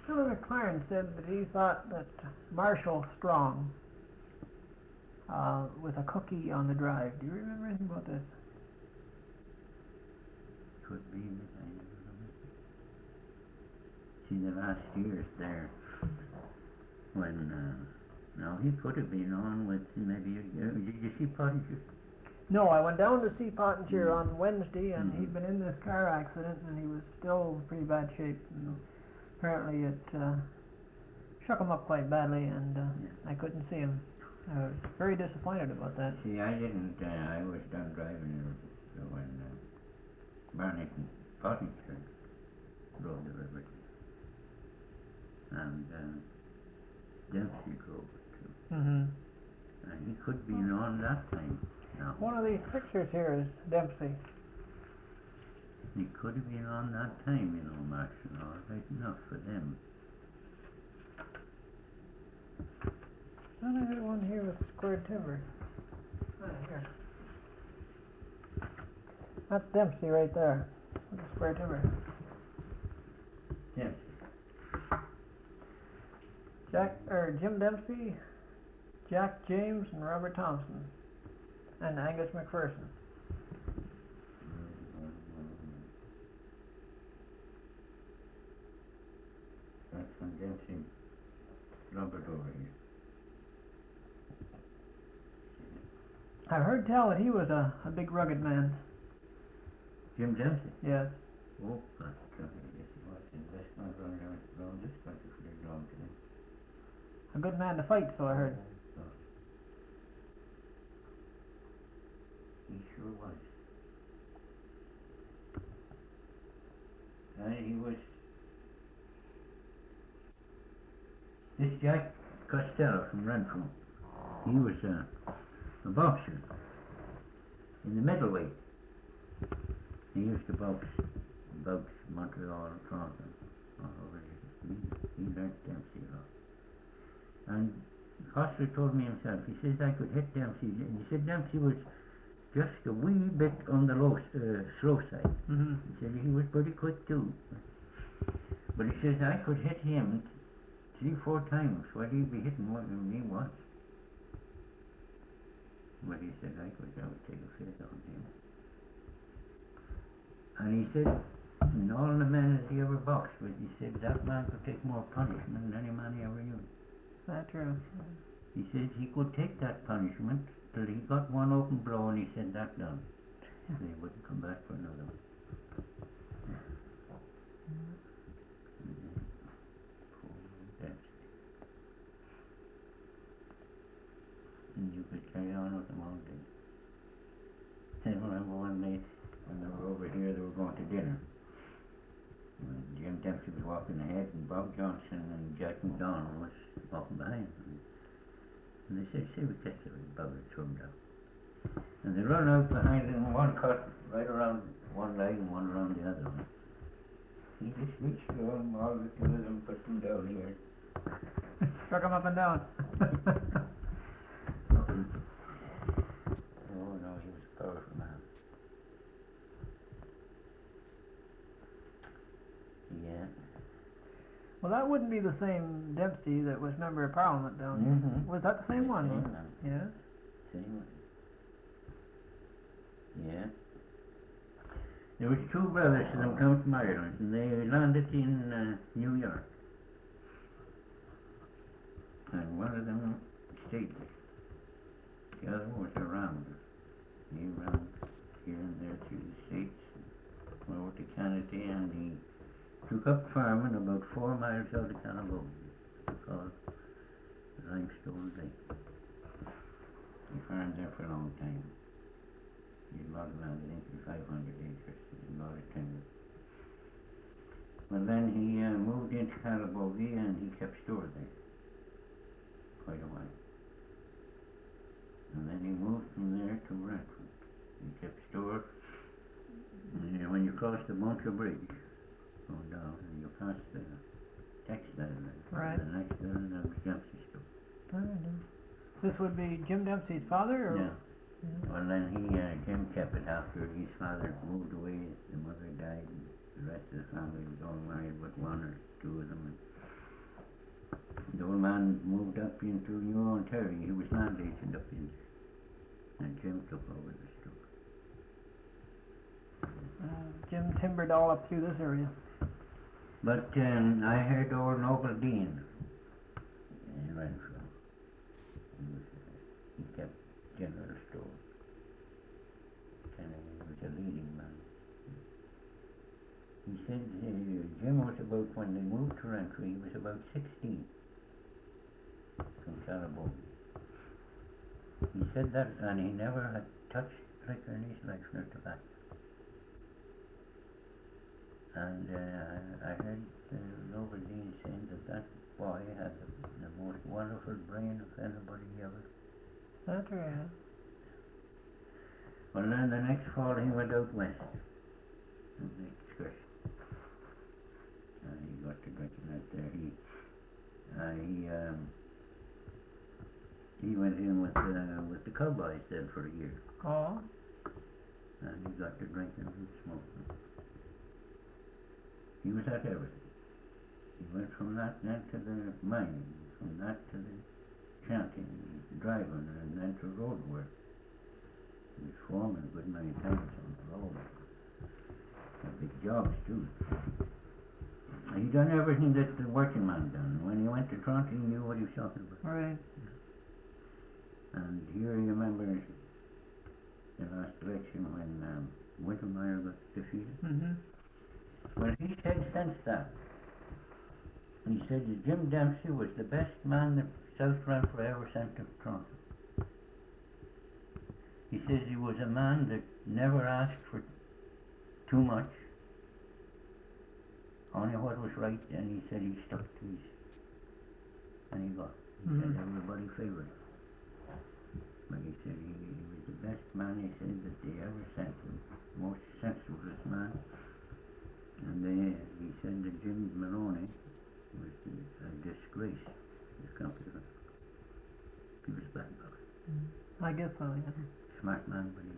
Elmer McLaren said that he thought that Marshall Strong with a cookie on the drive. Do you remember anything about this? Could be, but I never remember. See, the last years there, when, no, he could have been on with maybe, did you see Pottinger? No, I went down to see Pottinger on Wednesday, and he'd been in this car accident, and he was still in pretty bad shape. And apparently it shook him up quite badly, and I couldn't see him. I was very disappointed about that. See, I didn't, I was done driving when Barnett and Pottinger rode the river. And Dempsey drove it too. And he could be on that time. No. One of these pictures here is Dempsey. He could have been on that time, you know, Marshall, all right enough for them. And I had one here with squared timber. Here. That's Dempsey right there, with the square timber. Dempsey. Jim Dempsey, Jack James, and Robert Thompson, and Angus McPherson. That's from Dempsey, Robert over here. I've heard tell that he was a big rugged man. Jim Dempsey? Yes. Oh, that's trouble, I guess he was. That's not around this country for a long time. A good man to fight, so I heard. He sure was. He was. This Jack Costello from Renfrew, he was a boxer in the middleweight. He used to box Montreal, Toronto, all over there. He learned Dempsey a lot. And Costello told me himself, he says I could hit Dempsey, and he said Dempsey was just a wee bit on the slow side. He said he was pretty quick too. But he says I could hit him 3-4 times while he'd be hitting more than me was. But he said I would take a fit on him. And he said, in all the men that he ever boxed with, he said that man could take more punishment than any man he ever knew. Is that true? He said he could take that punishment till he got one open blow, and he said that done. And he wouldn't come back for another one. And you could carry on with them all day. I remember one night when they were over here, they were going to dinner. And Jim Dempsey was walking ahead, and Bob Johnson and Jack McDonald was walking behind. And they said, say we catch the bug and throw him down. And they run out behind him, and one cut right around one leg and one around the other one. He just reached for them, all the two of them, put them down here. Struck him up and down. Oh no, he was a powerful man. Yeah. Well, that wouldn't be the same Dempsey that was Member of Parliament down here. Was that the same one? Same one. Yes. Same one. Yeah. There was two brothers of them come from Ireland, and they landed in New York. And one of them stayed there. The other was around. He ran here and there through the States, went over to Canada, and he took up farming about 4 miles out of Canada, called Limestone Lake. He farmed there for a long time. He had a lot of land, I think 500 acres, a lot of timber. Well, then he moved into Calabogie, and he kept store there quite a while. And then he moved from there to Renfrew. He kept store. And when you cross the Bunker Bridge, going down, and you pass the textile line. Right. The next building, that was Dempsey's store. This would be Jim Dempsey's father? Or? Yeah. Well, then Jim kept it after his father moved away. The mother died, and the rest of the family was all married, but one or two of them. man moved up into New Ontario. He was land agent up in there. And Jim took over the store. Jim timbered all up through this area. But I heard old Noble Dean in Renfrew. He kept general store. And he was a leading man. He said Jim was about, when they moved to Renfrew, he was about 16 from California. He said that, and he never had touched liquor in his life, nor tobacco. And I heard Noble Dean saying that boy had the most wonderful brain of anybody ever. That's right. Well, then the next fall he went out west on the excursion. And he got to drinking out there. He went in with the cowboys then for a year. Oh. And he got to drinking and smoking. He was at everything. He went from that then to the mining, from that to the chanting, driving, and then to road work. He was foreman a good many times on the road. And big jobs too. He done everything that the working man done. When he went to Toronto, he knew what he was talking about. Right. And here he remembers the last election when Wintermeyer got defeated. Mm-hmm. Well, he said since that, he said that Jim Dempsey was the best man that South Renfrew ever sent to Toronto. He says he was a man that never asked for too much, only what was right, and he said he stuck to his, and he got. He said everybody favoured him. But he said he was the best man, he said, that they ever sent him, most sensiblest man. And he said that Jim Maloney was a disgrace to the company. He was bad about it. I guess so, yeah. Smart man, but he